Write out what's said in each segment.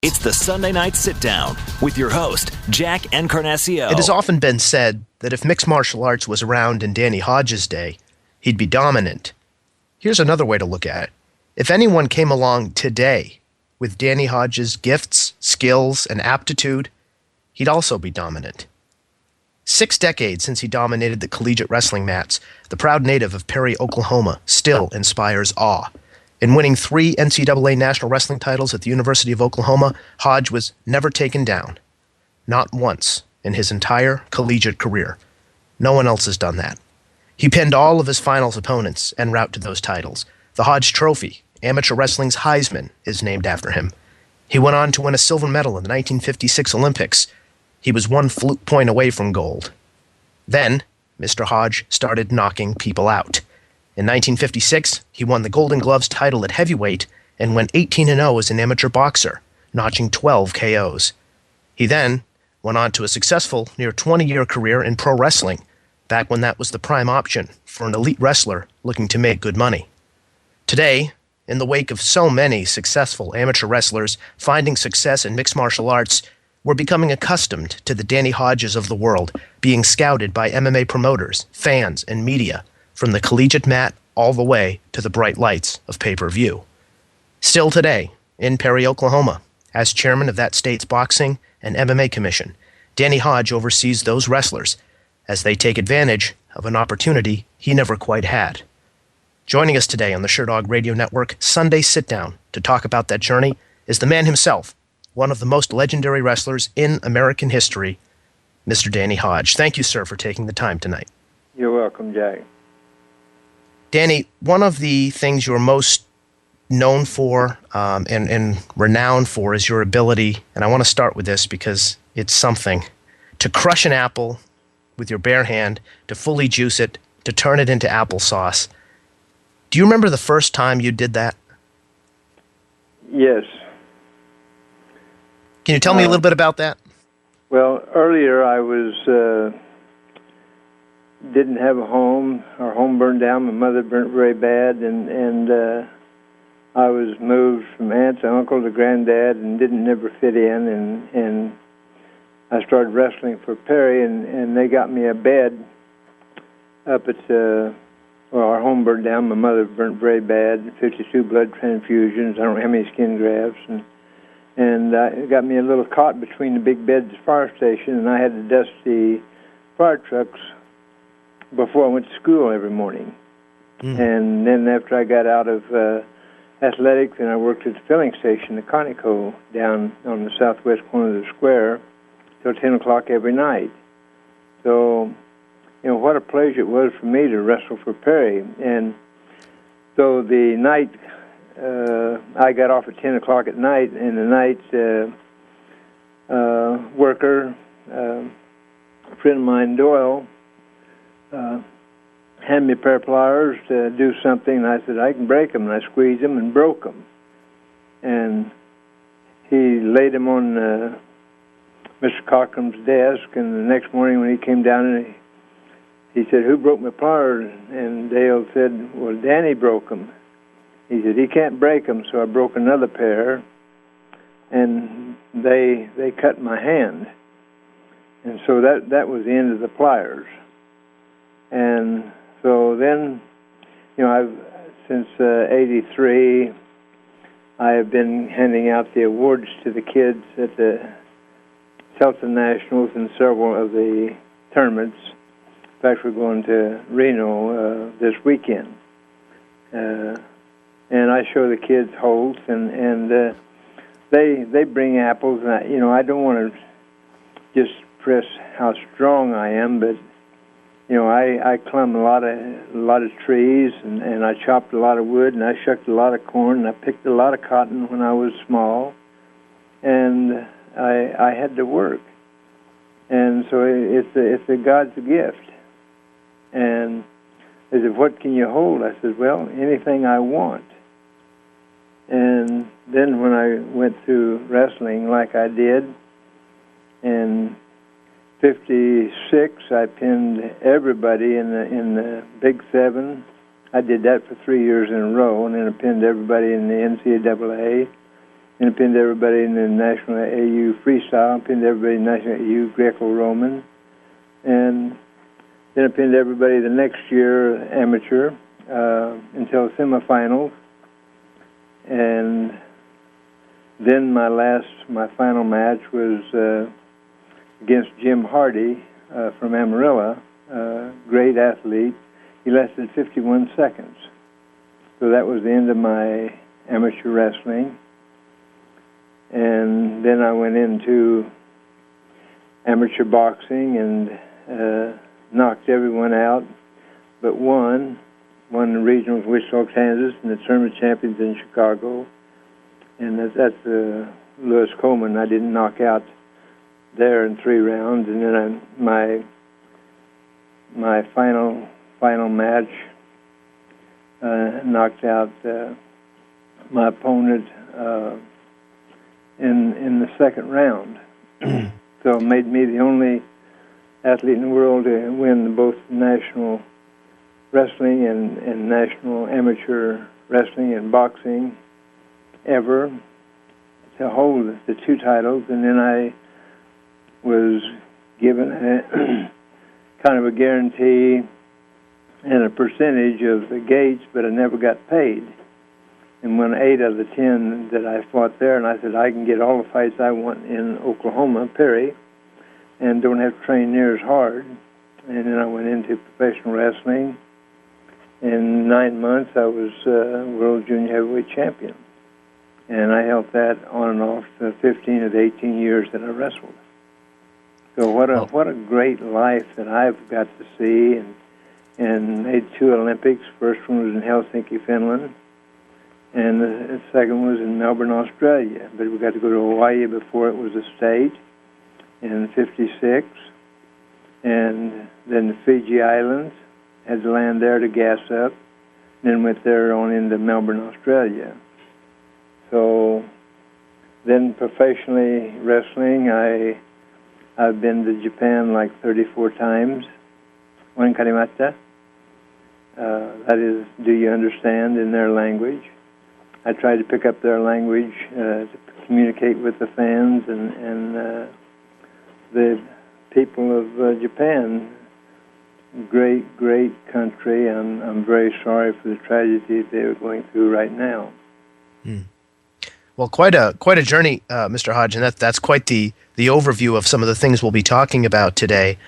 It's the Sunday Night Sit Down with your host, Jack Encarnacio. It has often been said that if mixed martial arts was around in Danny Hodge's day, he'd be dominant. Here's another way to look at it. If anyone came along today with Danny Hodge's gifts, skills, and aptitude, he'd also be dominant. 6 decades since he dominated the collegiate wrestling mats, the proud native of Perry, Oklahoma, still inspires awe. In winning 3 NCAA national wrestling titles at the University of Oklahoma, Hodge was never taken down. Not once in his entire collegiate career. No one else has done that. He pinned all of his finals opponents en route to those titles. The Hodge Trophy, amateur wrestling's Heisman, is named after him. He went on to win a silver medal in the 1956 Olympics. He was 1 fluke point away from gold. Then, Mr. Hodge started knocking people out. In 1956, he won the Golden Gloves title at heavyweight and went 18-0 as an amateur boxer, notching 12 KOs. He then went on to a successful near 20-year career in pro wrestling, back when that was the prime option for an elite wrestler looking to make good money. Today, in the wake of so many successful amateur wrestlers finding success in mixed martial arts, we're becoming accustomed to the Danny Hodges of the world being scouted by MMA promoters, fans, and media, from the collegiate mat all the way to the bright lights of pay-per-view. Still today, in Perry, Oklahoma, as chairman of that state's boxing and MMA commission, Danny Hodge oversees those wrestlers as they take advantage of an opportunity he never quite had. Joining us today on the Sherdog Radio Network Sunday Sit Down to talk about that journey is the man himself, one of the most legendary wrestlers in American history, Mr. Danny Hodge. Thank you, sir, for taking the time tonight. You're welcome, Jack. Danny, one of the things you're most known for and renowned for is your ability, and I want to start with this because it's something, to crush an apple with your bare hand, to fully juice it, to turn it into applesauce. Do you remember the first time you did that? Yes. Can you tell me a little bit about that? Well, earlier I was didn't have a home. Our home burned down. My mother burnt very bad, and I was moved from aunt to uncle to granddad and didn't never fit in, and I started wrestling for Perry, and they got me a bed up at our home burned down. My mother burnt very bad, 52 blood transfusions. I don't know how many skin grafts, and it got me a little cot between the big beds at the fire station, and I had to dust the fire trucks before I went to school every morning. And then after I got out of athletics, and I worked at the filling station, the Conoco, down on the southwest corner of the square, till 10 o'clock every night. So, you know, what a pleasure it was for me to wrestle for Perry. And so the night, I got off at 10 o'clock at night, and the night worker, a friend of mine, Doyle, handed me a pair of pliers to do something, and I said, I can break them, and I squeezed them and broke them. And he laid them on Mr. Cochran's desk, and the next morning when he came down, and he said, who broke my pliers? And Dale said, well, Danny broke them. He said, he can't break them, so I broke another pair, and they cut my hand. And so that was the end of the pliers. And so then, you know, since 83, I have been handing out the awards to the kids at the Southern Nationals and several of the tournaments. In fact, we're going to Reno this weekend. And I show the kids holds, and they bring apples. And I don't want to just stress how strong I am, but you know, I climbed a lot of trees, and I chopped a lot of wood, and I shucked a lot of corn, and I picked a lot of cotton when I was small, and I had to work, and so it's a God's gift. And they said, what can you hold? I said, well, anything I want. And then when I went through wrestling like I did, and 56, I pinned everybody in the Big Seven. I did that for 3 years in a row, and then I pinned everybody in the NCAA. and I pinned everybody in the National AU Freestyle, pinned everybody in National AU Greco-Roman, and then I pinned everybody the next year amateur until semifinals, and then my final match was against Jim Hardy from Amarillo, great athlete. He lasted 51 seconds. So that was the end of my amateur wrestling. And then I went into amateur boxing and knocked everyone out but won the regionals in Wichita, Kansas, and the tournament champions in Chicago. And that's Lewis Coleman. I didn't knock out there in 3 rounds. And then my final match knocked out my opponent in the second round. So it made me the only athlete in the world to win both national wrestling and national amateur wrestling and boxing ever, to hold the 2 titles. And then I was given a kind of a guarantee and a percentage of the gates, but I never got paid. And won 8 out of the 10 that I fought there, and I said, I can get all the fights I want in Oklahoma, Perry, and don't have to train near as hard. And then I went into professional wrestling. In 9 months, I was world junior heavyweight champion. And I held that on and off 15 of the 18 years that I wrestled. So what a great life that I've got to see, and made 2 Olympics. First one was in Helsinki, Finland, and the second was in Melbourne, Australia. But we got to go to Hawaii before it was a state in '56, and then the Fiji Islands, had to land there to gas up, and then went there on into Melbourne, Australia. So then professionally wrestling, I've been to Japan like 34 times. One karimata. That is, do you understand, in their language. I tried to pick up their language to communicate with the fans and the people of Japan. Great, great country. I'm very sorry for the tragedy they are going through right now. Well, quite a journey, Mr. Hodge, and that's quite the overview of some of the things we'll be talking about today.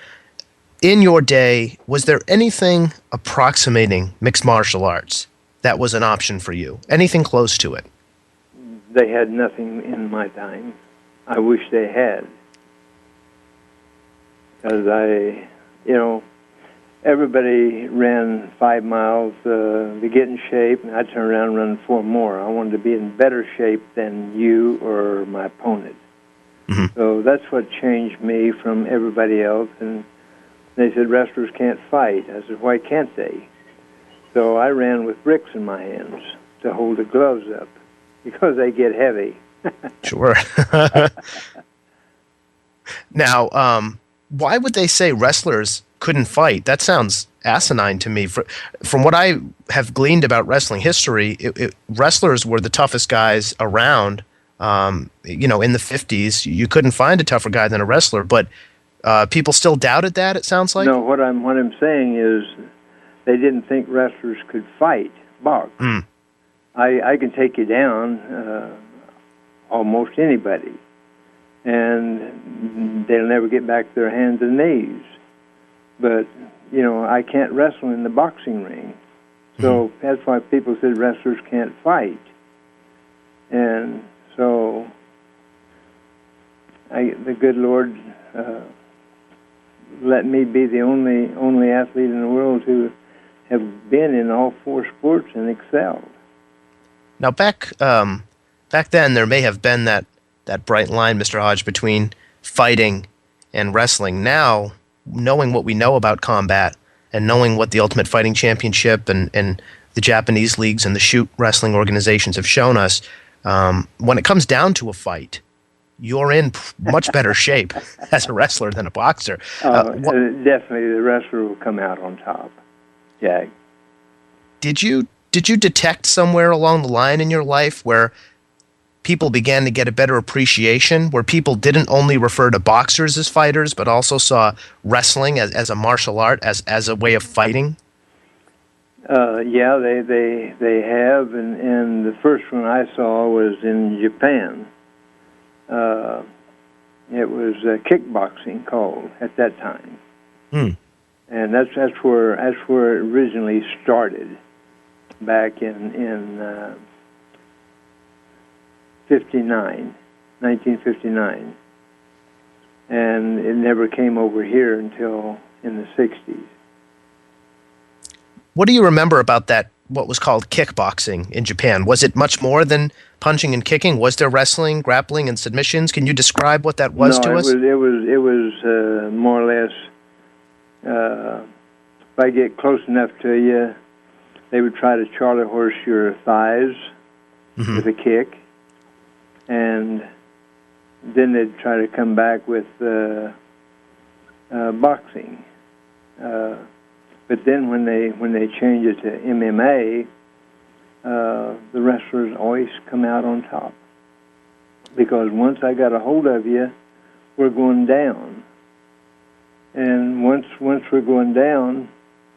In your day, was there anything approximating mixed martial arts that was an option for you? Anything close to it? They had nothing in my time. I wish they had. Because everybody ran 5 miles to get in shape, and I turned around and run 4 more. I wanted to be in better shape than you or my opponent. Mm-hmm. So that's what changed me from everybody else. And they said wrestlers can't fight. I said, why can't they? So I ran with bricks in my hands to hold the gloves up because they get heavy. Sure. Now, why would they say wrestlers couldn't fight? That sounds asinine to me. From what I have gleaned about wrestling history, wrestlers were the toughest guys around. In the 50s, you couldn't find a tougher guy than a wrestler, but people still doubted that, it sounds like? No, what I'm saying is they didn't think wrestlers could fight, box. Mm. I can take you down, almost anybody, and they'll never get back to their hands and knees. But, I can't wrestle in the boxing ring. So that's why people said wrestlers can't fight. And so the good Lord let me be the only athlete in the world who have been in all 4 sports and excelled. Now, back then, there may have been that bright line, Mr. Hodge, between fighting and wrestling. Now, knowing what we know about combat and knowing what the Ultimate Fighting Championship and the Japanese leagues and the shoot wrestling organizations have shown us, when it comes down to a fight, you're in much better shape as a wrestler than a boxer. Definitely, the wrestler will come out on top. Yeah. Did you detect somewhere along the line in your life where people began to get a better appreciation, where people didn't only refer to boxers as fighters, but also saw wrestling as a martial art, as a way of fighting? Yeah, they have, and the first one I saw was in Japan. It was kickboxing called at that time, and that's where it originally started, back in 1959, and it never came over here until in the 60s. What do you remember about that, what was called kickboxing in Japan? Was it much more than punching and kicking? Was there wrestling, grappling, and submissions? Can you describe what that was to us? No, it was more or less, if I get close enough to you, they would try to charley horse your thighs with a kick, and then they'd try to come back with boxing. But then when they change it to MMA, the wrestlers always come out on top, because once I got a hold of you, we're going down, and once we're going down,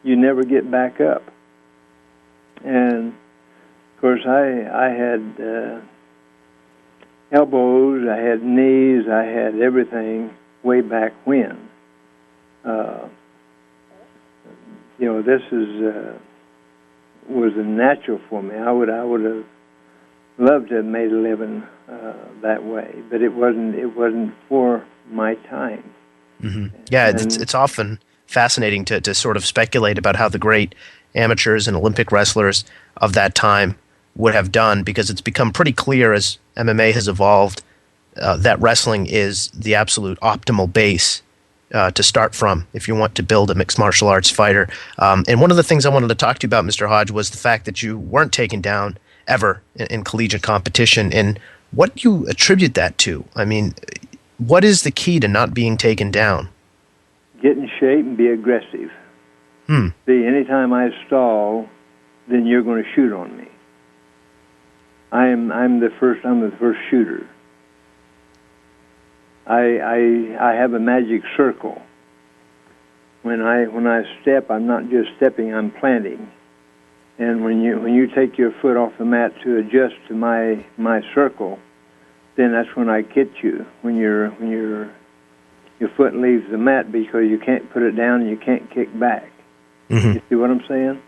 you never get back up. And of course, I had elbows, I had knees, I had everything way back when. This was a natural for me. I would have loved to have made a living that way, but it wasn't for my time. Yeah, it's often fascinating to sort of speculate about how the great amateurs and Olympic wrestlers of that time would have done, because it's become pretty clear as MMA has evolved that wrestling is the absolute optimal base to start from if you want to build a mixed martial arts fighter. And one of the things I wanted to talk to you about, Mr. Hodge, was the fact that you weren't taken down ever in collegiate competition, and what you attribute that to. I mean, what is the key to not being taken down? Get in shape and be aggressive. See, anytime I stall, then you're going to shoot on me. I'm the first shooter. I have a magic circle. When I step, I'm not just stepping, I'm planting. And when you take your foot off the mat to adjust to my circle, then that's when I get you. When your foot leaves the mat, because you can't put it down and you can't kick back. You see what I'm saying?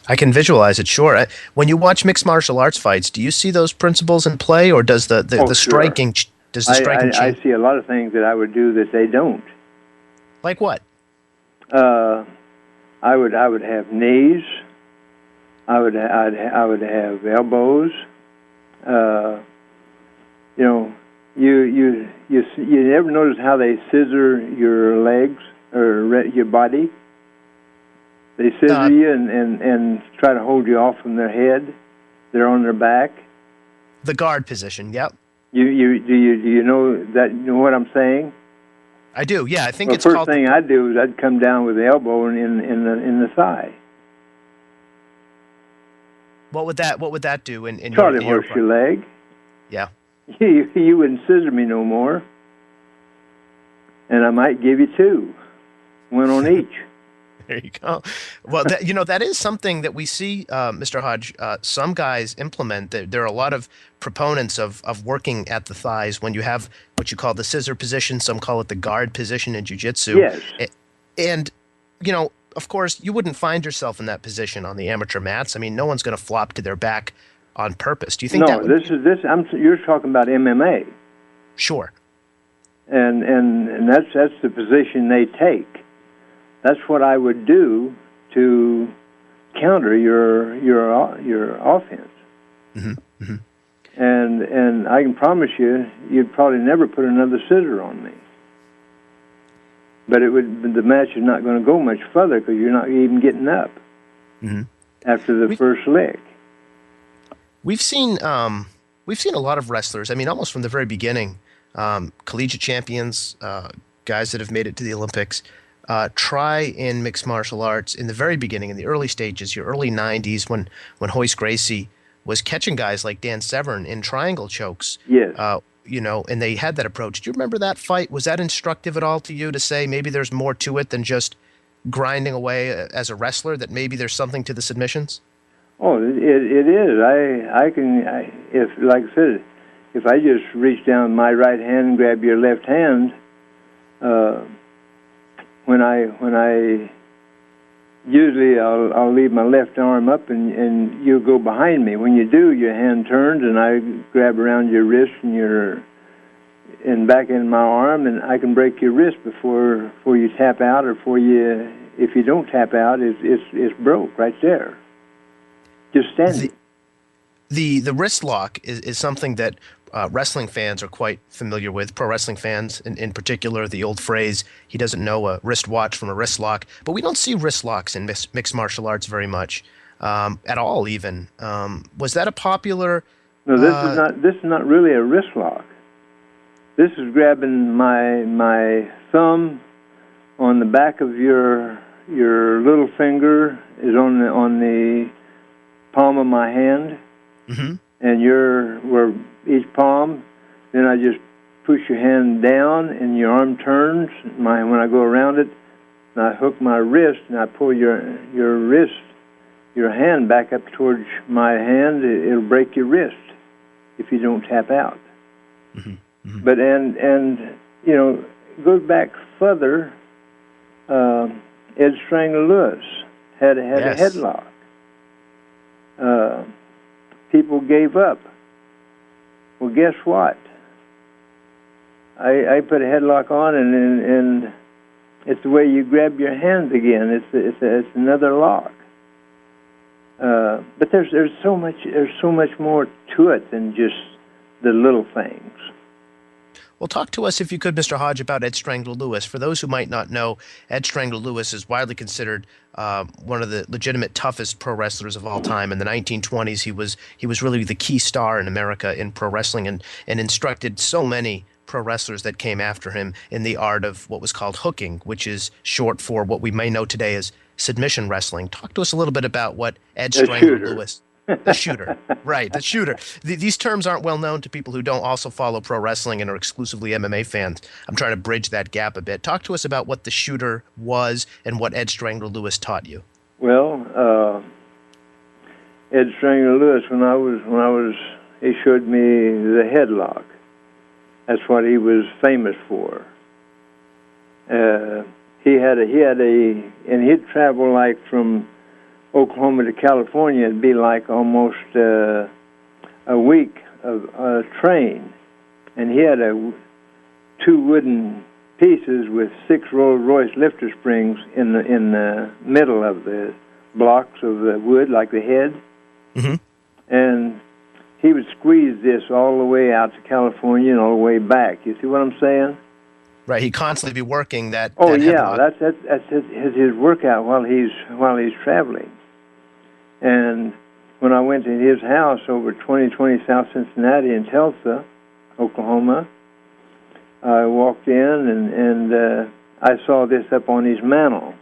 I can visualize it, sure. When you watch mixed martial arts fights, do you see those principles in play, or does the striking does the striking change? I see a lot of things that I would do that they don't. Like what? I would have knees. I would have elbows. You ever notice how they scissor your legs or your body? They scissor you and try to hold you off from their head. They're on their back. The guard position. Yep. Do you know that? You know what I'm saying? I do. Yeah, I think it's called. The first thing I'd do is I'd come down with the elbow in the thigh. What would that do in charley horse your leg? Yeah. You wouldn't scissor me no more, and I might give you two, one on each. There you go. Well, that is something that we see, Mr. Hodge, some guys implement. There are a lot of proponents of working at the thighs when you have what you call the scissor position. Some call it the guard position in jiu-jitsu. Yes. And, of course, you wouldn't find yourself in that position on the amateur mats. I mean, no one's going to flop to their back on purpose. Do you think that would... you're talking about MMA. Sure. And that's the position they take. That's what I would do to counter your offense. And I can promise you, you'd probably never put another scissor on me. But the match is not going to go much further, because you're not even getting up after the first lick. We've seen a lot of wrestlers. I mean, almost from the very beginning, collegiate champions, guys that have made it to the Olympics. Try in mixed martial arts in the very beginning, in the early stages, your early 90s, when Hoist Gracie was catching guys like Dan Severn in triangle chokes. Yes. And they had that approach. Do you remember that fight? Was that instructive at all to you to say maybe there's more to it than just grinding away as a wrestler, that maybe there's something to the submissions? Oh, it is. If, like I said, if I just reach down my right hand and grab your left hand, when I usually I'll leave my left arm up and you'll go behind me. When you do, your hand turns and I grab around your wrist and back in my arm, and I can break your wrist before you tap out, or if you don't tap out, it's broke right there. Just standing. The wrist lock is something that wrestling fans are quite familiar with. Pro wrestling fans, in particular, the old phrase, he doesn't know a wristwatch from a wrist lock. But we don't see wrist locks in mixed martial arts very much, at all even. Was that a popular... No, this is not really a wrist lock. This is grabbing my thumb on the back of your little finger is on the palm of my hand, mm-hmm. and where each palm. Then I just push your hand down, and your arm turns. When I go around it, and I hook my wrist, and I pull your hand back up towards my hand. It'll break your wrist if you don't tap out. Mm-hmm. Mm-hmm. But it goes back further. Ed Strangler Lewis had Yes. a headlock. People gave up. Well, guess what? I put a headlock on, and it's the way you grab your hands again. It's another lock. But there's so much more to it than just the little things. Well, talk to us, if you could, Mr. Hodge, about Ed Strangler Lewis. For those who might not know, Ed Strangler Lewis is widely considered one of the legitimate toughest pro wrestlers of all time. In the 1920s, he was really the key star in America in pro wrestling, and instructed so many pro wrestlers that came after him in the art of what was called hooking, which is short for what we may know today as submission wrestling. Talk to us a little bit about what Ed Strangler Lewis... The shooter. Right, the shooter. These terms aren't well known to people who don't also follow pro wrestling and are exclusively MMA fans. I'm trying to bridge that gap a bit. Talk to us about what the shooter was and what Ed Strangler Lewis taught you. Well, Ed Strangler Lewis, he showed me the headlock. That's what he was famous for. And he'd travel like from Oklahoma to California. It'd be like almost a week of a train, and he had two wooden pieces with 6 Rolls-Royce lifter springs in the middle of the blocks of the wood, like the head. Mm-hmm. And he would squeeze this all the way out to California and all the way back. You see what I'm saying? Right, he'd constantly be working that. Oh, that yeah, headlock. that's his workout while he's traveling. And when I went to his house over 2020 South Cincinnati in Tulsa, Oklahoma, I walked in and I saw this up on his mantle.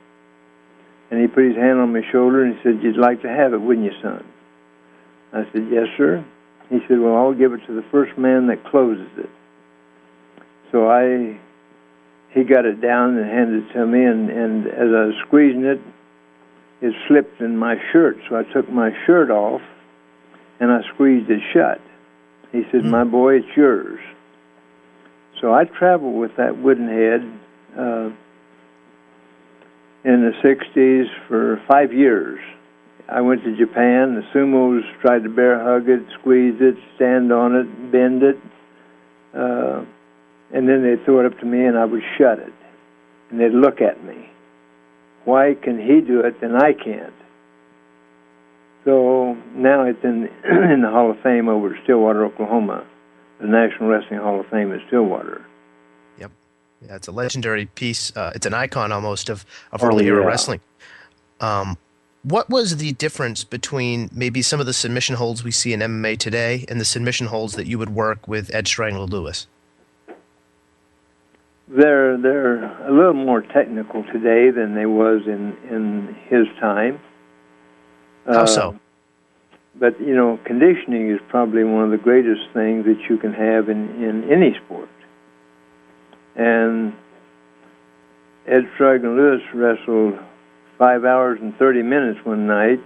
And he put his hand on my shoulder and he said, "You'd like to have it, wouldn't you, son?" I said, "Yes, sir." He said, "Well, I'll give it to the first man that closes it." So he got it down and handed it to me, and as I was squeezing it, it slipped in my shirt. So I took my shirt off, and I squeezed it shut. He said, "My boy, it's yours." So I traveled with that wooden head in the 60s for 5 years. I went to Japan. The sumos tried to bear hug it, squeeze it, stand on it, bend it. And then they'd throw it up to me, and I would shut it. And they'd look at me. Why can he do it and I can't? So now it's in the Hall of Fame over at Stillwater, Oklahoma, the National Wrestling Hall of Fame in Stillwater. Yep. Yeah, it's a legendary piece. It's an icon almost of early era wrestling. What was the difference between maybe some of the submission holds we see in MMA today and the submission holds that you would work with Ed Strangler Lewis? They're a little more technical today than they was in his time. How so? but conditioning is probably one of the greatest things that you can have in any sport. And Ed Strug Lewis wrestled 5 hours and 30 minutes one night,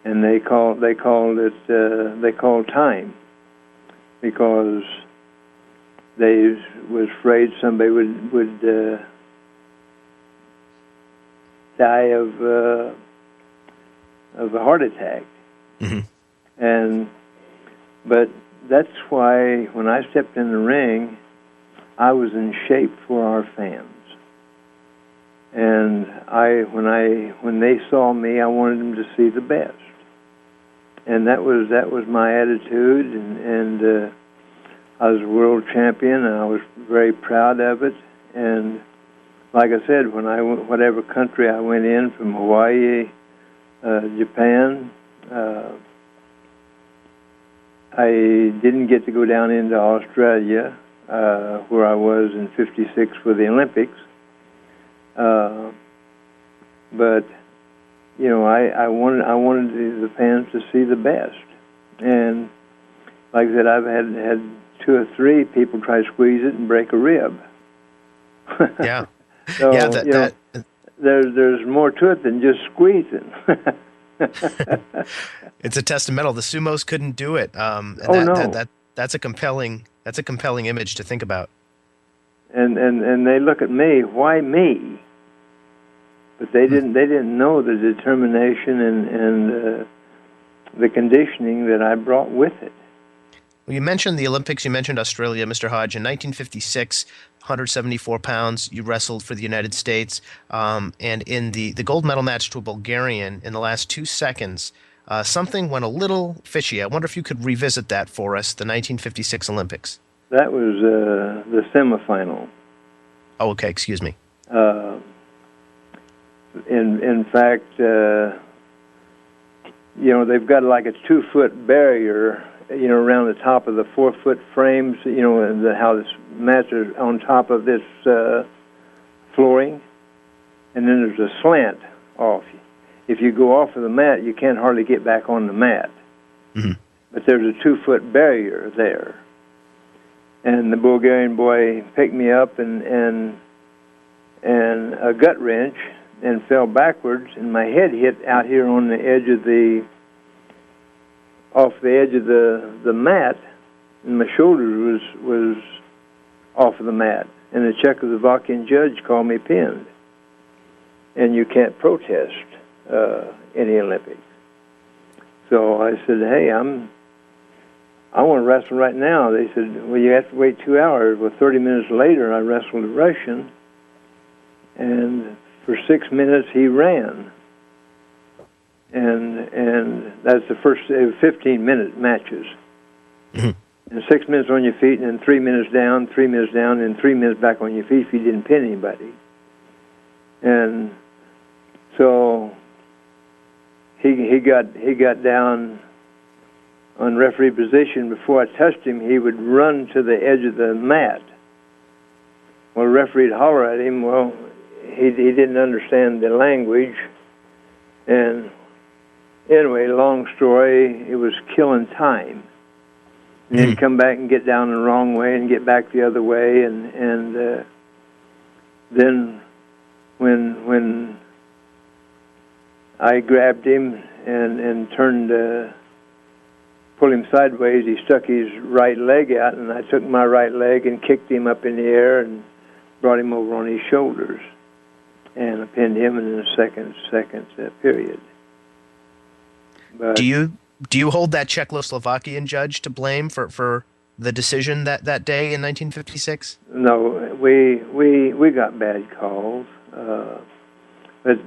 and they called time, because they was afraid somebody would die of a heart attack. Mm-hmm. But that's why when I stepped in the ring, I was in shape for our fans. And when they saw me, I wanted them to see the best. And that was my attitude, and I was a world champion, and I was very proud of it. And like I said, whatever country I went in, from Hawaii, Japan, I didn't get to go down into Australia, where I was in '56 for the Olympics. But I wanted the fans to see the best, and like I said, I've had 2 or 3 people try to squeeze it and break a rib. Yeah. So, yeah. There's more to it than just squeezing. It's a testamental. The sumos couldn't do it. That's a compelling image to think about. And they look at me. Why me? But they didn't know the determination and the conditioning that I brought with it. Well, you mentioned the Olympics. You mentioned Australia, Mr. Hodge. In 1956, 174 pounds, you wrestled for the United States. And in the gold medal match to a Bulgarian, in the last 2 seconds, something went a little fishy. I wonder if you could revisit that for us, the 1956 Olympics. That was the semifinal. Oh, okay. Excuse me. In fact, they've got like a 2-foot barrier, around the top of the 4-foot frames, and how this mats is on top of this flooring, and then there's a slant off. If you go off of the mat, you can't hardly get back on the mat. Mm-hmm. But there's a 2-foot barrier there. And the Bulgarian boy picked me up and a gut wrench and fell backwards, and my head hit out here on the edge of off the edge of the mat, and my shoulder was off of the mat. And the Czechoslovakian judge called me pinned. And you can't protest in the Olympics. So I said, hey, I want to wrestle right now. They said, well, you have to wait 2 hours. Well, 30 minutes later, I wrestled a Russian, and for 6 minutes he ran. And that's the first 15-minute matches. Mm-hmm. And 6 minutes on your feet, and then 3 minutes down, 3 minutes down, and 3 minutes back on your feet if you didn't pin anybody. And so he got down on referee position. Before I touched him, he would run to the edge of the mat. Well, the referee would holler at him. Well, he didn't understand the language. And anyway, long story, it was killing time. And he'd come back and get down the wrong way and get back the other way. And then when I grabbed him and turned, pulled him sideways, he stuck his right leg out, and I took my right leg and kicked him up in the air and brought him over on his shoulders. And I pinned him in the second period. But Do you hold that Czechoslovakian judge to blame for the decision that day in 1956? No, we got bad calls, but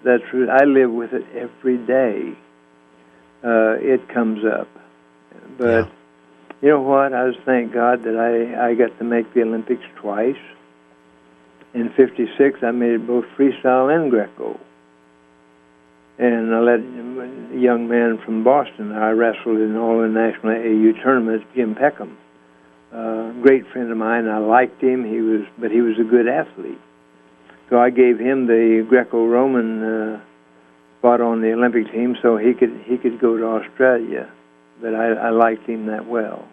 that's true. I live with it every day. It comes up, but you know what? I just thank God that I got to make the Olympics twice. In '56, I made it both freestyle and Greco. And I let a young man from Boston, I wrestled in all the national AAU tournaments, Jim Peckham. Great friend of mine. I liked him. But he was a good athlete. So I gave him the Greco-Roman spot on the Olympic team, so he could go to Australia. But I liked him that well.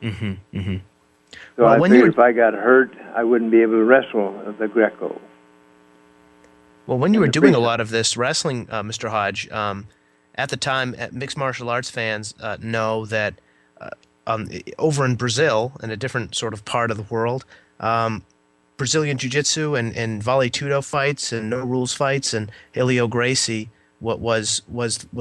Mm-hmm. Mm-hmm. So I figured if I got hurt, I wouldn't be able to wrestle the Greco. Well, when you were doing a lot of this wrestling, Mr. Hodge, at the time, mixed martial arts fans know that over in Brazil, in a different sort of part of the world, Brazilian Jiu-Jitsu and Vale Tudo fights and no rules fights and Helio Gracie was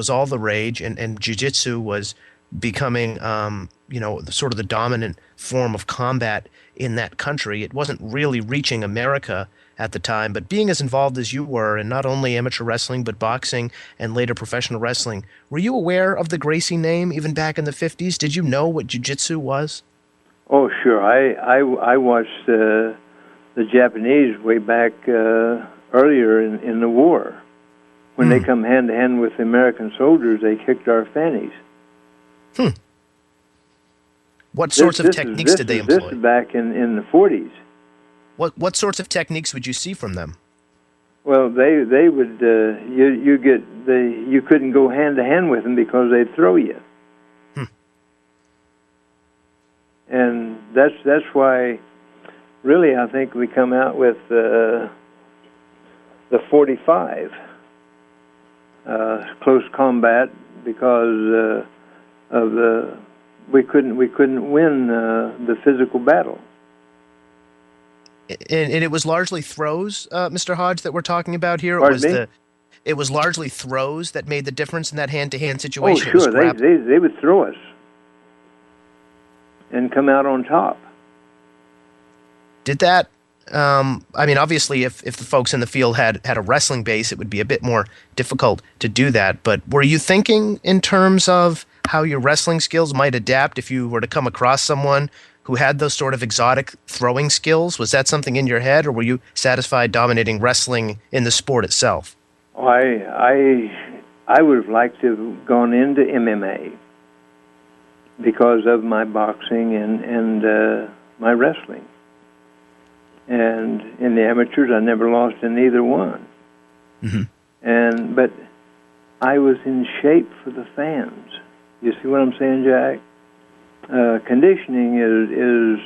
all the rage, and Jiu-Jitsu was becoming sort of the dominant form of combat in that country. It wasn't really reaching America at the time, but being as involved as you were in not only amateur wrestling but boxing and later professional wrestling, were you aware of the Gracie name even back in the 50s? Did you know what jiu-jitsu was? Oh, sure. I watched the Japanese way back earlier in the war. When they come hand-to-hand with the American soldiers, they kicked our fannies. What sorts of techniques did they employ? This is back in the 40s. What sorts of techniques would you see from them? Well, they would you couldn't go hand-to-hand with them because they'd throw you. And that's why, really, I think we come out with the 45 close combat because of we couldn't win the physical battle. And it was largely throws, Mr. Hodge, that we're talking about here. It was largely throws that made the difference in that hand-to-hand situation. Oh, sure, they would throw us and come out on top. Did that? I mean, obviously, if the folks in the field had a wrestling base, it would be a bit more difficult to do that. But were you thinking in terms of how your wrestling skills might adapt if you were to come across someone who had those sort of exotic throwing skills? Was that something in your head, or were you satisfied dominating wrestling in the sport itself? I would have liked to have gone into MMA because of my boxing and my wrestling. And in the amateurs, I never lost in either one. Mm-hmm. But I was in shape for the fans. You see what I'm saying, Jack? Conditioning is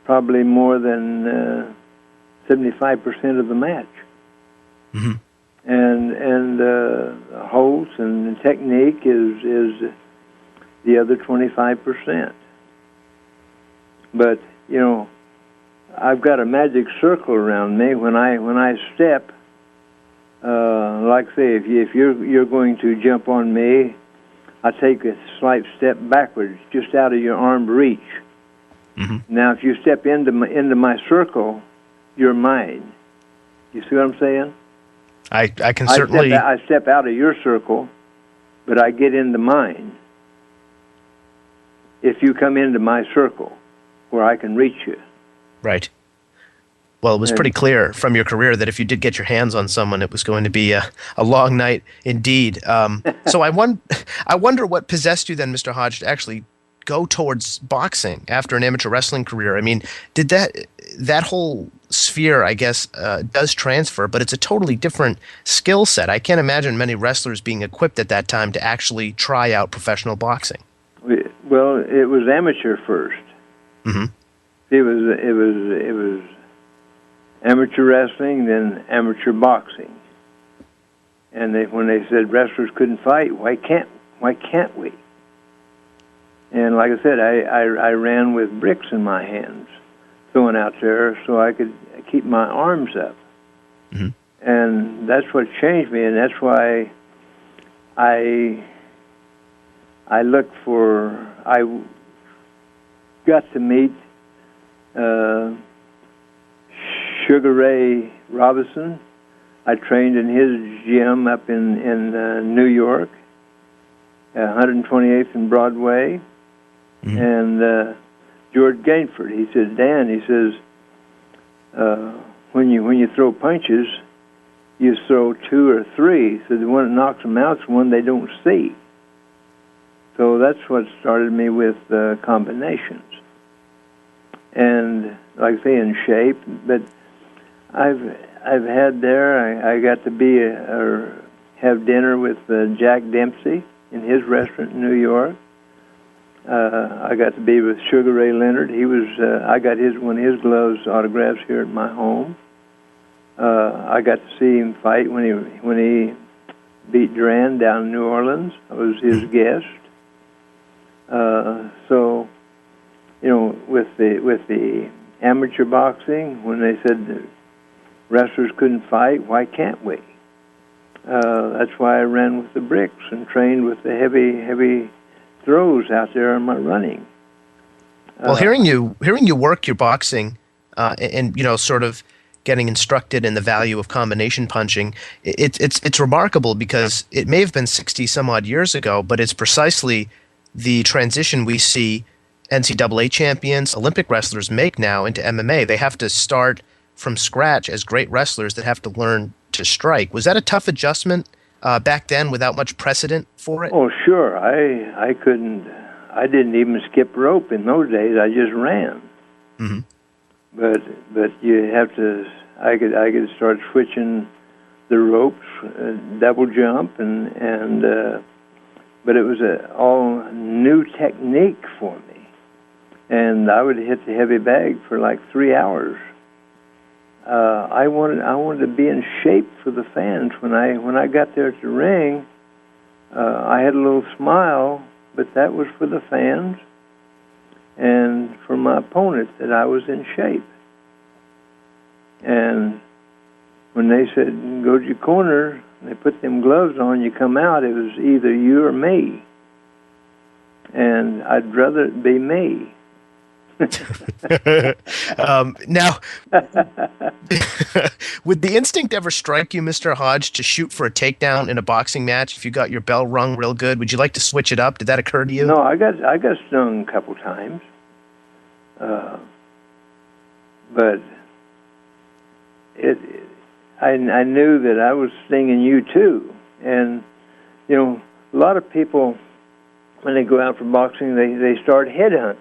probably more than 75% of the match. Mm-hmm. And holds and technique is the other 25%. But I've got a magic circle around me when I step. Like say, if you're going to jump on me, I take a slight step backwards, just out of your arm reach. Mm-hmm. Now, if you step into my circle, you're mine. You see what I'm saying? I can certainly. I step out of your circle, but I get into mine. If you come into my circle, where I can reach you. Right. Well, it was pretty clear from your career that if you did get your hands on someone, it was going to be a long night indeed. So I wonder what possessed you then, Mr. Hodge, to actually go towards boxing after an amateur wrestling career. I mean, did that whole sphere, I guess, does transfer, but it's a totally different skill set. I can't imagine many wrestlers being equipped at that time to actually try out professional boxing. Well, it was amateur first. Mm-hmm. It was amateur wrestling, then amateur boxing. And when they said wrestlers couldn't fight, why can't we? And like I said, I ran with bricks in my hands, throwing out there so I could keep my arms up. Mm-hmm. And that's what changed me, and that's why I got to meet Sugar Ray Robinson. I trained in his gym up in New York, 128th and Broadway. Mm-hmm. And George Gainford, he said, Dan, he says, when you throw punches, you throw two or three. So the one that knocks them out is the one they don't see. So that's what started me with combinations. And like I say, in shape, but I've had there. I got to be a have dinner with Jack Dempsey in his restaurant in New York. I got to be with Sugar Ray Leonard. I got one of his gloves autographs here at my home. I got to see him fight when he beat Duran down in New Orleans. I was his guest. So, with the amateur boxing, when they said that wrestlers couldn't fight, why can't we? That's why I ran with the bricks and trained with the heavy throws out there on my running. Well, hearing you work your boxing, and sort of getting instructed in the value of combination punching, it's remarkable because it may have been 60 some odd years ago, but it's precisely the transition we see NCAA champions, Olympic wrestlers make now into MMA. They have to start from scratch as great wrestlers that have to learn to strike. Was that a tough adjustment back then without much precedent for it? Oh, sure. I didn't even skip rope in those days. I just ran. Mm-hmm. But you have to. I could start switching the ropes, double jump, but it was all new technique for me, and I would hit the heavy bag for like 3 hours. I wanted to be in shape for the fans. When I got there at the ring, I had a little smile, but that was for the fans and for my opponent, that I was in shape. And when they said, go to your corner, they put them gloves on, you come out, it was either you or me. And I'd rather it be me. Now, would the instinct ever strike you, Mr. Hodge, to shoot for a takedown in a boxing match if you got your bell rung real good? Would you like to switch it up? Did that occur to you? No, I got stung a couple times. But I knew that I was stinging you too. And, a lot of people, when they go out for boxing, they start headhunting.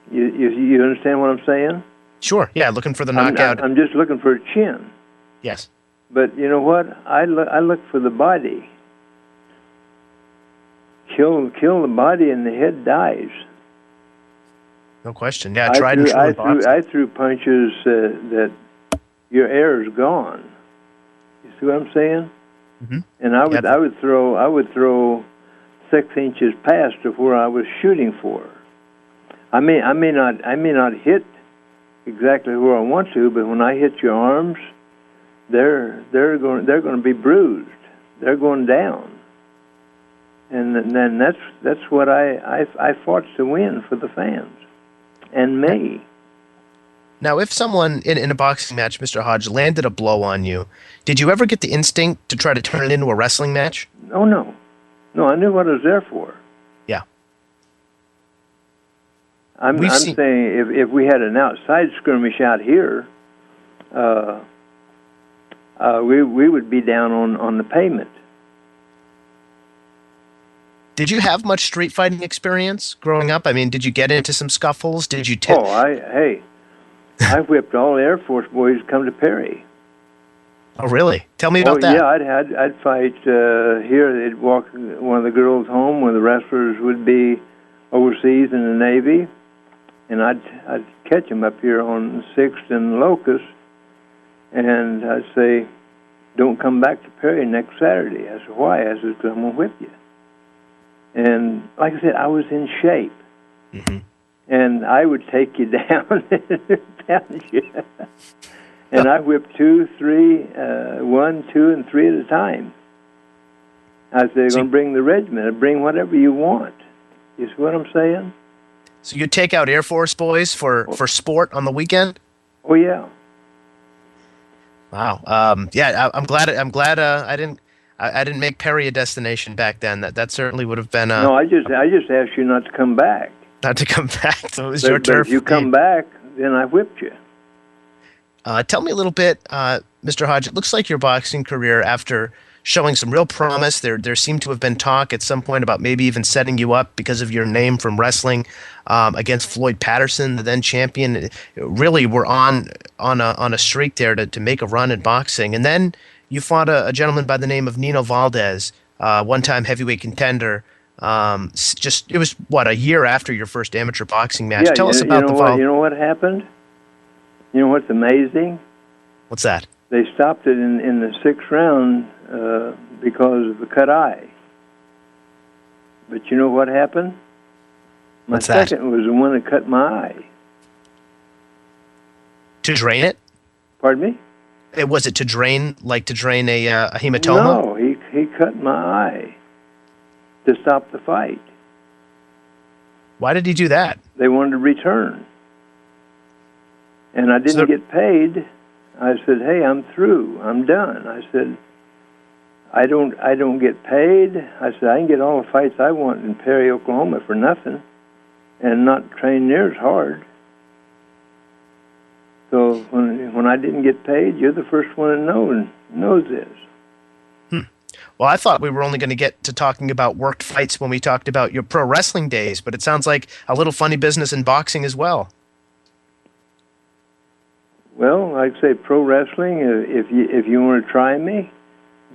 You understand what I'm saying? Sure, yeah, looking for the knockout. I'm just looking for a chin. Yes. But you know what? I look for the body. Kill the body and the head dies. No question. Yeah, tried and true boxing. I threw punches that your air is gone. You see what I'm saying? Mm-hmm. And I would throw 6 inches past of where I was shooting for. I may not hit exactly where I want to, but when I hit your arms, they're going to be bruised. They're going down. And then that's what I fought to win for the fans and me. Now, if someone in a boxing match, Mr. Hodge, landed a blow on you, did you ever get the instinct to try to turn it into a wrestling match? Oh, no. No, I knew what I was there for. Yeah. I'm saying if we had an outside skirmish out here, we would be down on the pavement. Did you have much street fighting experience growing up? I mean, did you get into some scuffles? Did you I whipped all the Air Force boys come to Perry. Oh, really? Tell me about that. Yeah, I'd fight here. They'd walk one of the girls home where the wrestlers would be overseas in the Navy, and I'd catch them up here on 6th and Locust, and I'd say, don't come back to Perry next Saturday. I said, why? I said, because I'm going to whip you. And like I said, I was in shape. Mm-hmm. And I would take you down and pound you. And I whipped 2, 3, 1, 2, and 3 at a time. I said, they're going to bring the regiment. I'd bring whatever you want. You see what I'm saying? So you'd take out Air Force boys for sport on the weekend? Oh, yeah. Wow. Yeah, I'm glad I didn't make Perry a destination back then. That certainly would have been. No, I just asked you not to come back. Not to come back. So it was your turf. If you come back, then I whipped you. Tell me a little bit, Mr. Hodge. It looks like your boxing career, after showing some real promise, there seemed to have been talk at some point about maybe even setting you up because of your name from wrestling against Floyd Patterson, the then champion. Really, we're on a streak there to make a run in boxing, and then you fought a gentleman by the name of Nino Valdez, one-time heavyweight contender. It was what, a year after your first amateur boxing match. Yeah, Tell us about you know what happened? You know what's amazing? What's that? They stopped it in the 6th round because of the cut eye. But you know what happened? My second was the one that cut my eye. To drain it? Pardon me? Was it to drain a hematoma? No, he cut my eye to stop the fight. Why did he do that? They wanted to return. And I didn't get paid. I said, "Hey, I'm through. I'm done." I said, I don't get paid. I said, "I can get all the fights I want in Perry, Oklahoma for nothing and not train near as hard." So when I didn't get paid, you're the first one to knows this. Well, I thought we were only going to get to talking about worked fights when we talked about your pro wrestling days, but it sounds like a little funny business in boxing as well. Well, like I say, pro wrestling, if you want to try me,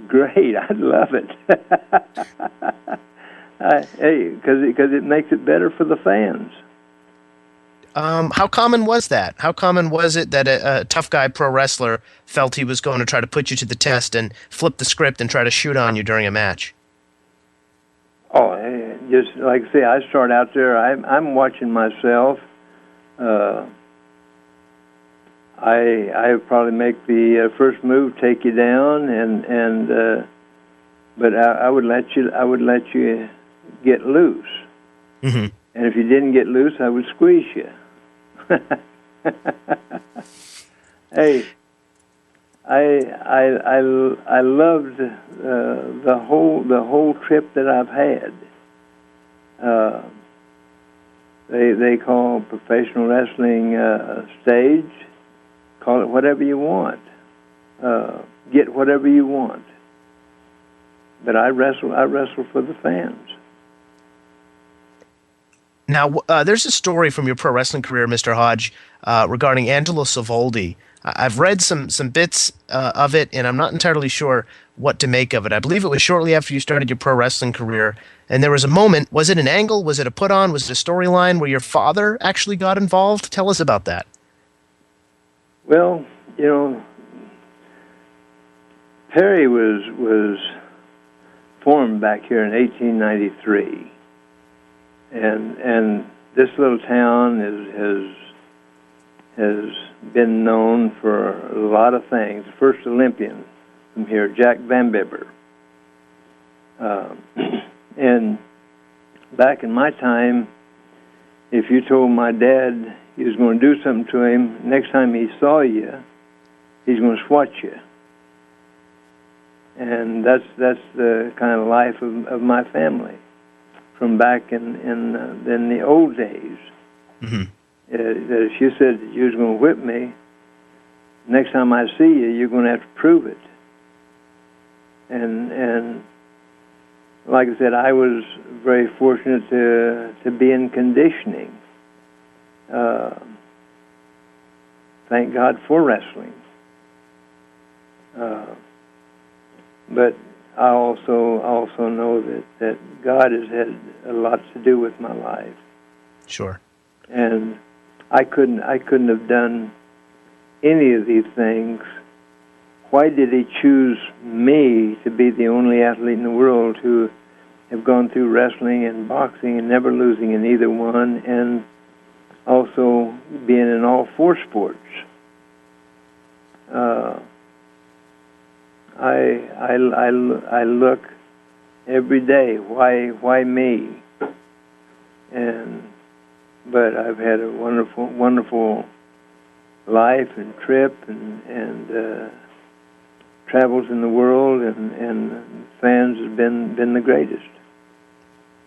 great, I'd love it. Hey, because it makes it better for the fans. How common was that? How common was it that a tough guy pro wrestler felt he was going to try to put you to the test and flip the script and try to shoot on you during a match? Oh, just like I say, I start out there. I'm watching myself. I probably make the first move, take you down, but I would let you get loose. Mm-hmm. And if you didn't get loose, I would squeeze you. Hey, I loved the whole trip that I've had. They call professional wrestling stage. Call it whatever you want. Get whatever you want. But I wrestle for the fans. Now, there's a story from your pro wrestling career, Mr. Hodge, regarding Angelo Savoldi. I've read some bits of it, and I'm not entirely sure what to make of it. I believe it was shortly after you started your pro wrestling career, and there was a moment. Was it an angle? Was it a put-on? Was it a storyline where your father actually got involved? Tell us about that. Well, you know, Perry was formed back here in 1893. And this little town has been known for a lot of things. The first Olympian from here, Jack Van Bibber. And back in my time, if you told my dad he was going to do something to him, next time he saw you, he's going to swat you. And that's the kind of life of my family. From back in the old days. Mm-hmm. If you said that you was going to whip me, next time I see you, you're going to have to prove it. And like I said, I was very fortunate to be in conditioning. Thank God for wrestling. But I also know that God has had a lot to do with my life. Sure. And I couldn't have done any of these things. Why did He choose me to be the only athlete in the world who have gone through wrestling and boxing and never losing in either one, and also being in all four sports? I look every day. Why me? But I've had a wonderful life and trip and travels in the world, and fans have been the greatest.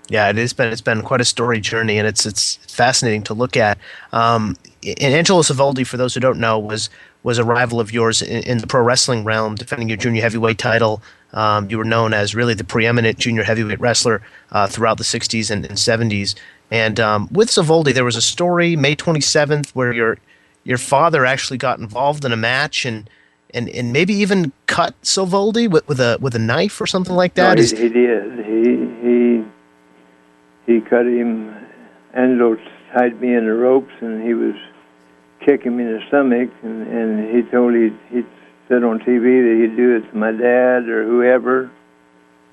Yeah, it's been quite a storied journey, and it's fascinating to look at. And Angelo Savoldi, for those who don't know, was a rival of yours in the pro wrestling realm, defending your junior heavyweight title. You were known as really the preeminent junior heavyweight wrestler throughout the 60s and 70s. And with Savoldi, there was a story, May 27th, where your father actually got involved in a match, and and maybe even cut Sovoldi with a knife or something like No, that. he did. He cut him. Angelo tied me in the ropes, and he was kicking me in the stomach, and he said on TV that he'd do it to my dad or whoever.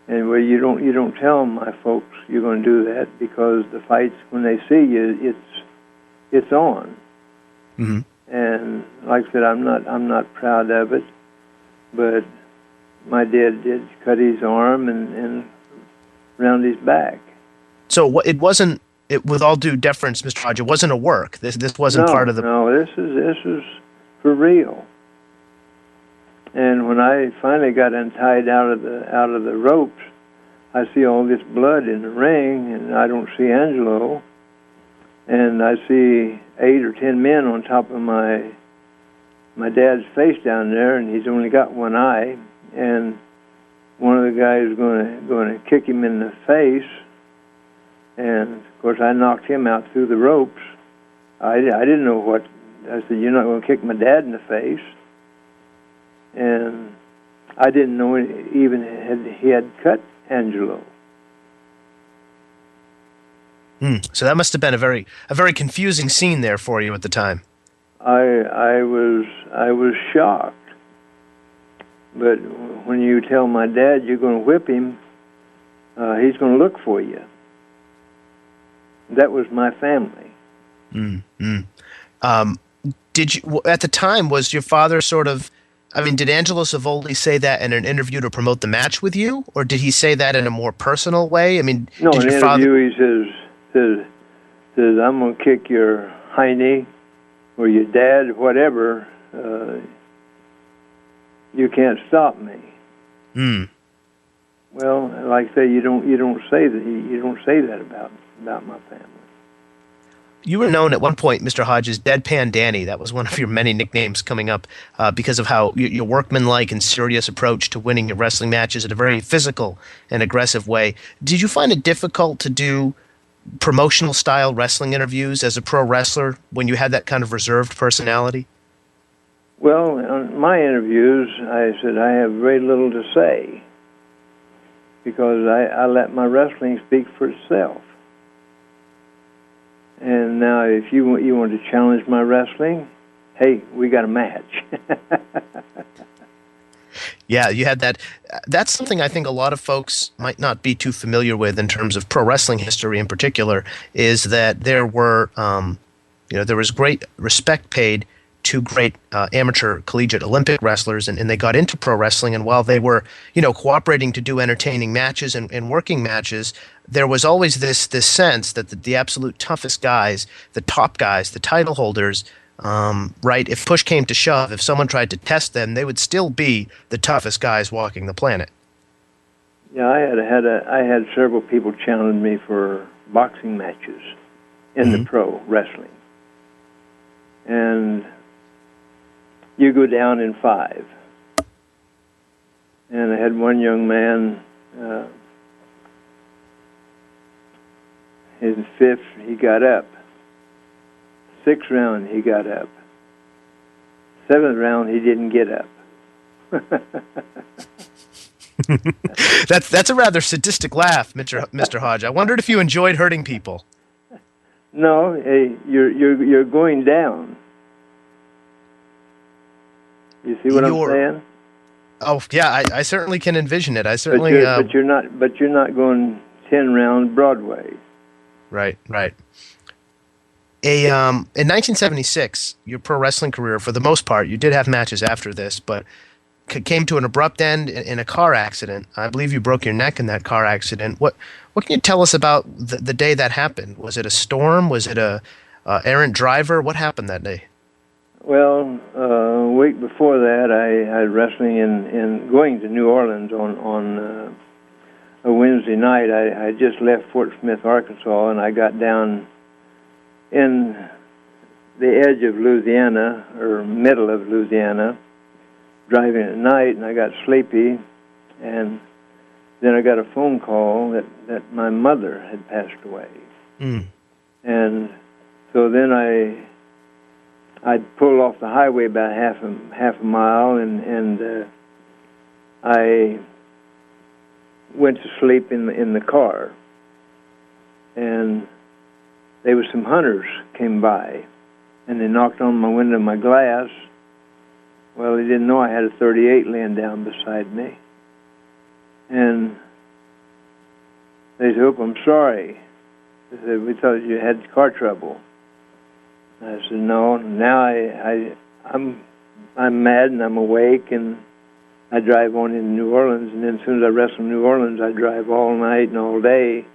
And well, you don't tell my folks you're going to do that, because the fights, when they see you, it's on. Mm-hmm. And like I said, I'm not proud of it, but my dad did cut his arm and around his back. So it wasn't. With all due deference, Mr. Hodge, it wasn't a work. This wasn't part of the. No, this is for real. And when I finally got untied out of the ropes, I see all this blood in the ring, and I don't see Angelo, and I see 8 or 10 men on top of my dad's face down there, and he's only got one eye, and one of the guys is going to kick him in the face, and of course I knocked him out through the ropes. I didn't know what. I said, "You're not going to kick my dad in the face." And I didn't know he had cut Angelo. So that must have been a very confusing scene there for you at the time. I was shocked. But when you tell my dad you're going to whip him, he's going to look for you. That was my family. Did you at the time, was your father sort of? I mean, did Angelo Savoldi say that in an interview to promote the match with you, or did he say that in a more personal way? I mean, no, did in your an father? interview he says I'm going to kick your hiney or your dad, whatever. You can't stop me. Well, like I say, you don't say that. You don't say that about my family. You were known at one point, Mr. Hodge, as Deadpan Danny. That was one of your many nicknames coming up because of how your workmanlike and serious approach to winning your wrestling matches in a very physical and aggressive way. Did you find it difficult to do promotional style wrestling interviews as a pro wrestler when you had that kind of reserved personality? Well, on my interviews, I said I have very little to say because I let my wrestling speak for itself. And now, if you want to challenge my wrestling, hey, we got a match. Yeah, you had that. That's something I think a lot of folks might not be too familiar with in terms of pro wrestling history in particular, is that there were, there was great respect paid to great amateur collegiate Olympic wrestlers, and they got into pro wrestling. And while they were, cooperating to do entertaining matches and working matches, there was always this sense that the absolute toughest guys, the top guys, the title holders, right, if push came to shove, if someone tried to test them, they would still be the toughest guys walking the planet. Yeah, I had several people challenge me for boxing matches in the pro wrestling. And you go down in 5. And I had one young man, in 5th, he got up. 6th round, he got up. 7th round, he didn't get up. That's a rather sadistic laugh, Mr. Hodge. I wondered if you enjoyed hurting people. No, hey, you're going down. You see what I'm saying? Oh yeah, I certainly can envision it. I certainly. But you're not going 10 round Broadway. Right. In 1976, your pro wrestling career, for the most part, you did have matches after this, but came to an abrupt end in a car accident. I believe you broke your neck in that car accident. What can you tell us about the day that happened? Was it a storm? Was it a errant driver? What happened that day? Well, a week before that, I had wrestling in going to New Orleans on a Wednesday night. I just left Fort Smith, Arkansas, and I got down in the edge of Louisiana, or middle of Louisiana, driving at night, and I got sleepy, and then I got a phone call that my mother had passed away. And so then I'd pulled off the highway about half a mile, and I went to sleep in the car, and there was some hunters came by, and they knocked on my window, my glass. Well, they didn't know I had a .38 laying down beside me, and they said, "Oh, I'm sorry." They said, "We thought you had car trouble." I said, "No." Now I'm mad and I'm awake, and I drive on into New Orleans, and then as soon as I wrestle in New Orleans, I drive all night and all day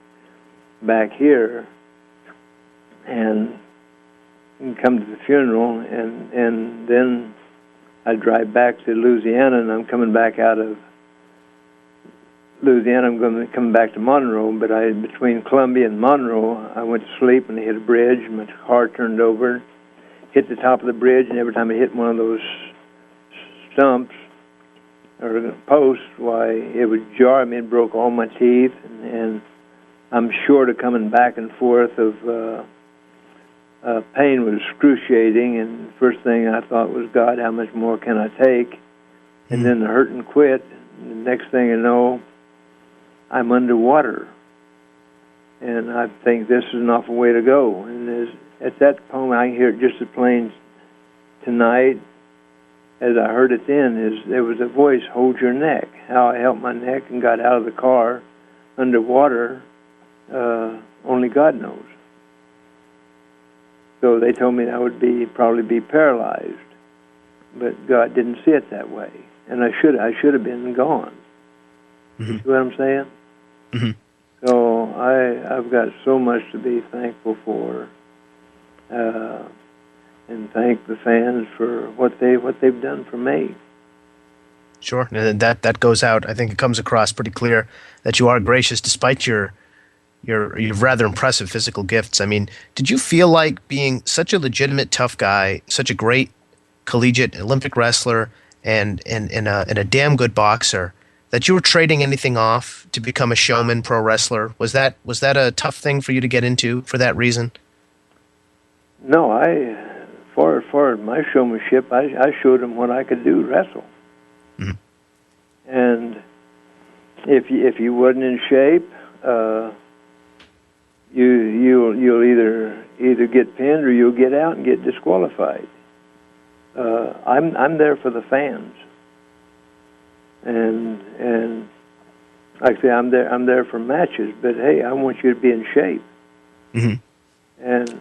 back here, and come to the funeral, and then I drive back to Louisiana, and I'm coming back out of Louisiana. I'm going to come back to Monroe, but between Columbia and Monroe, I went to sleep and I hit a bridge, and my car turned over, hit the top of the bridge, and every time I hit one of those stumps or posts, why, it would jar me. It broke all my teeth, and I'm short of coming back and forth of pain was excruciating, and the first thing I thought was, God, how much more can I take? And then the hurting quit, and the next thing I know, I'm underwater. And I think this is an awful way to go. And at that moment, I hear it just as plain tonight as I heard it then, there was a voice, "Hold your neck." How I held my neck and got out of the car underwater, only God knows. So they told me I would probably be paralyzed, but God didn't see it that way, and I should have been gone. Mm-hmm. You see what I'm saying? Mm-hmm. So I've got so much to be thankful for, and thank the fans for what they've done for me. Sure, and that goes out. I think it comes across pretty clear that you are gracious despite your rather impressive physical gifts. I mean, did you feel like being such a legitimate tough guy, such a great collegiate Olympic wrestler, and a damn good boxer, that you were trading anything off to become a showman pro wrestler? Was that a tough thing for you to get into for that reason? No, for my showmanship, I showed them what I could do, wrestle. Mm-hmm. And if you wasn't in shape, you'll either get pinned or you'll get out and get disqualified. I'm there for the fans, and like I say, I'm there for matches. But hey, I want you to be in shape. Mm-hmm. And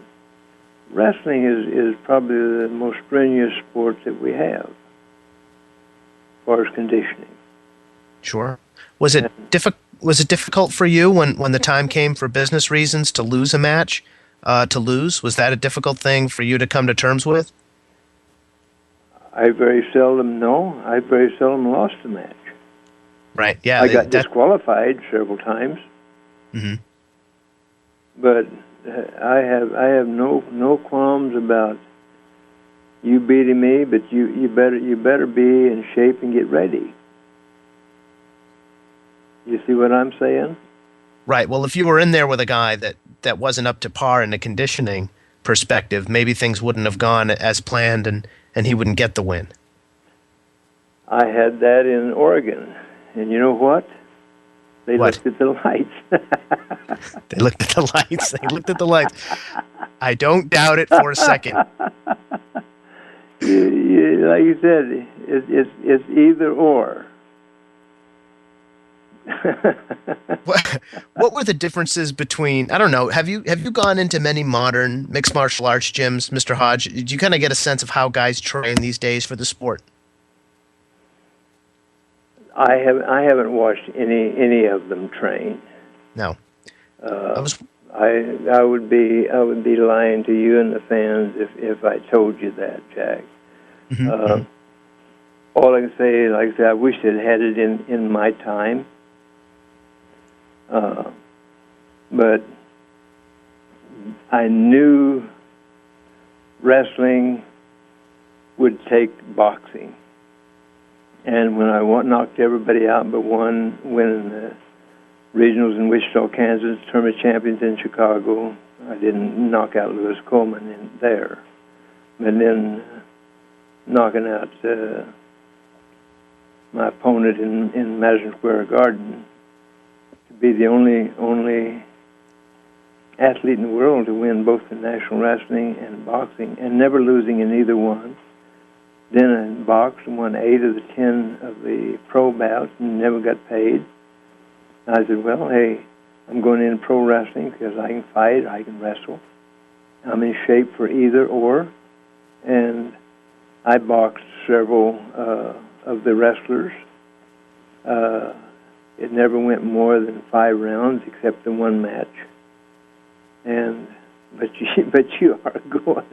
wrestling is probably the most strenuous sport that we have, as far as conditioning. Sure. Was it difficult for you when the time came for business reasons to lose a match? Was that a difficult thing for you to come to terms with? I very seldom lost a match. Right. Yeah. I got disqualified several times. Mm-hmm. But I have no qualms about you beating me. But you better be in shape and get ready. You see what I'm saying? Right. Well, if you were in there with a guy that wasn't up to par in a conditioning perspective, maybe things wouldn't have gone as planned, and he wouldn't get the win. I had that in Oregon, and you know what? They looked at the lights. They looked at the lights. They looked at the lights. I don't doubt it for a second. Like you said, it's either or. What were the differences between, I don't know, have you gone into many modern mixed martial arts gyms, Mr. Hodge? Did you kind of get a sense of how guys train these days for the sport? I haven't watched any of them train. No. I would be lying to you and the fans if I told you that, Jack. Mm-hmm. All I can say, like I said, I wish it had it in my time. But I knew wrestling would take boxing. And when I knocked everybody out but one, winning the regionals in Wichita, Kansas, tournament champions in Chicago, I didn't knock out Lewis Coleman in there. and then knocking out my opponent in Madison Square Garden, to be the only athlete in the world to win both the national wrestling and boxing, and never losing in either one. Then I boxed and won 8 of the 10 of the pro bouts and never got paid. I said, well, hey, I'm going in pro wrestling because I can fight, I can wrestle. I'm in shape for either or. And I boxed several of the wrestlers. It never went more than 5 rounds except the one match. But you are going.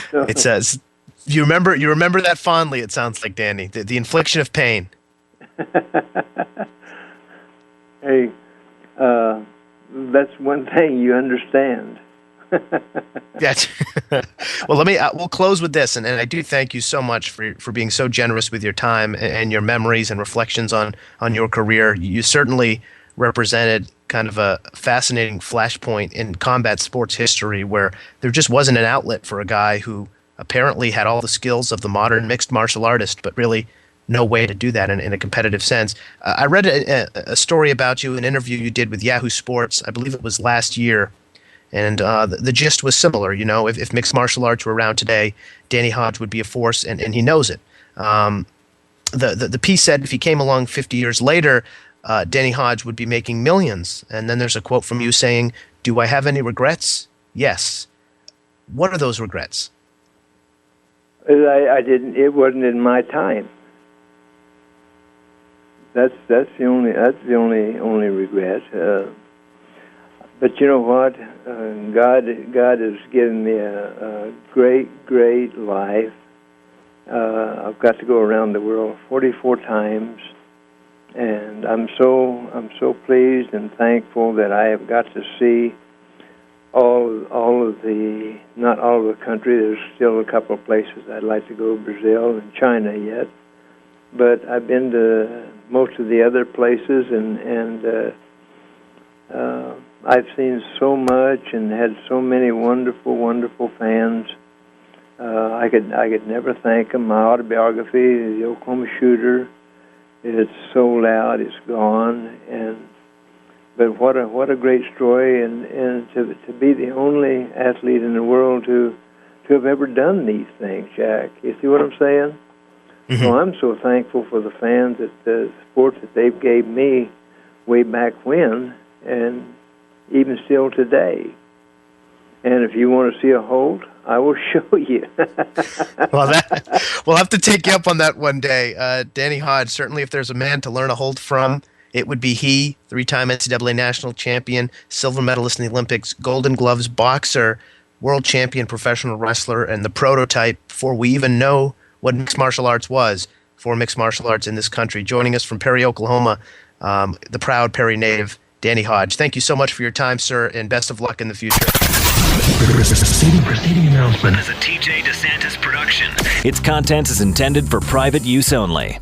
So, it says you remember that fondly. It sounds like, Danny, the infliction of pain. Hey, that's one thing you understand. Yes. Well, we'll close with this, and I do thank you so much for being so generous with your time and your memories and reflections on your career. You certainly represented kind of a fascinating flashpoint in combat sports history where there just wasn't an outlet for a guy who apparently had all the skills of the modern mixed martial artist, but really no way to do that in a competitive sense. I read a story about you, an interview you did with Yahoo Sports, I believe it was last year, and the gist was similar. You know, if mixed martial arts were around today, Danny Hodge would be a force, and he knows it. The piece said if he came along 50 years later, Danny Hodge would be making millions. And then there's a quote from you saying, "Do I have any regrets? Yes." What are those regrets? I didn't. It wasn't in my time. That's the only regret. But you know what? God has given me a great life. I've got to go around the world 44 times. And I'm so pleased and thankful that I have got to see all of the, not all of the country. There's still a couple of places I'd like to go, Brazil and China yet. But I've been to most of the other places, and I've seen so much and had so many wonderful fans. I could never thank them. My autobiography, The Oklahoma Shooter, it's sold out. It's gone, but what a great story, and to be the only athlete in the world to have ever done these things, Jack. You see what I'm saying? Mm-hmm. So I'm so thankful for the fans that the support that they've gave me way back when, and even still today. And if you want to see a hold, I will show you. Well, we'll have to take you up on that one day. Danny Hodge, certainly if there's a man to learn a hold from, it would be he, 3-time NCAA national champion, silver medalist in the Olympics, Golden Gloves boxer, world champion professional wrestler, and the prototype before we even know what mixed martial arts was for mixed martial arts in this country. Joining us from Perry, Oklahoma, the proud Perry native, Danny Hodge. Thank you so much for your time, sir, and best of luck in the future. Preceding announcement is a TJ DeSantis production. Its content is intended for private use only.